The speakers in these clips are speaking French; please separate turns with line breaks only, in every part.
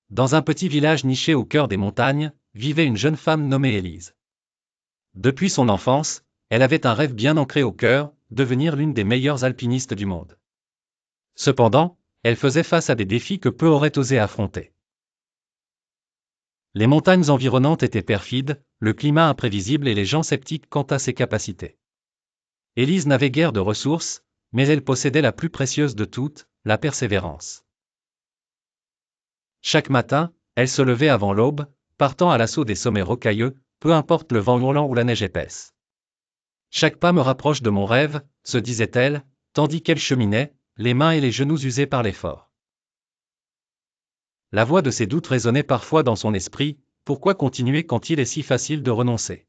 Dans un petit village niché au cœur des montagnes, vivait une jeune femme nommée Élise. Depuis son enfance, elle avait un rêve bien ancré au cœur, devenir l'une des meilleures alpinistes du monde. Cependant, elle faisait face à des défis que peu auraient osé affronter. Les montagnes environnantes étaient perfides, le climat imprévisible et les gens sceptiques quant à ses capacités. Élise n'avait guère de ressources, mais elle possédait la plus précieuse de toutes, la persévérance. Chaque matin, elle se levait avant l'aube, partant à l'assaut des sommets rocailleux, peu importe le vent hurlant ou la neige épaisse. Chaque pas me rapproche de mon rêve, se disait-elle, tandis qu'elle cheminait, les mains et les genoux usés par l'effort. La voix de ses doutes résonnait parfois dans son esprit, pourquoi continuer quand il est si facile de renoncer?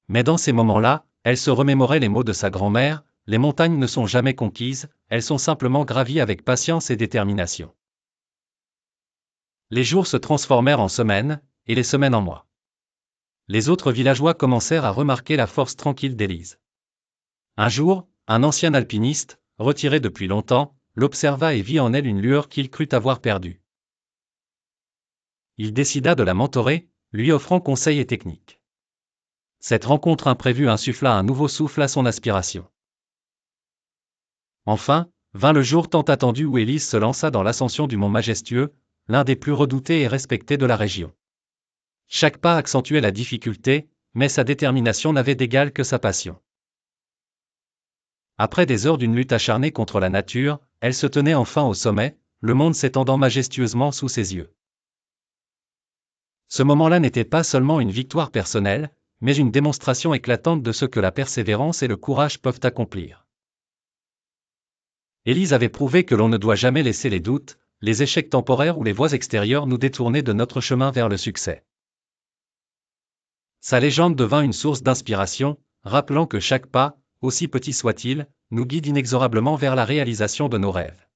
Mais dans ces moments-là, elle se remémorait les mots de sa grand-mère, les montagnes ne sont jamais conquises, elles sont simplement gravies avec patience et détermination. Les jours se transformèrent en semaines, et les semaines en mois. Les autres villageois commencèrent à remarquer la force tranquille d'Élise. Un jour, un ancien alpiniste, retiré depuis longtemps, l'observa et vit en elle une lueur qu'il crut avoir perdue. Il décida de la mentorer, lui offrant conseils et techniques. Cette rencontre imprévue insuffla un nouveau souffle à son aspiration. Enfin, vint le jour tant attendu où Élise se lança dans l'ascension du mont Majestueux, l'un des plus redoutés et respectés de la région. Chaque pas accentuait la difficulté, mais sa détermination n'avait d'égal que sa passion. Après des heures d'une lutte acharnée contre la nature, elle se tenait enfin au sommet, le monde s'étendant majestueusement sous ses yeux. Ce moment-là n'était pas seulement une victoire personnelle, mais une démonstration éclatante de ce que la persévérance et le courage peuvent accomplir. Élise avait prouvé que l'on ne doit jamais laisser les doutes, les échecs temporaires ou les voies extérieures nous détourner de notre chemin vers le succès. Sa légende devint une source d'inspiration, rappelant que chaque pas, aussi petit soit-il, nous guide inexorablement vers la réalisation de nos rêves.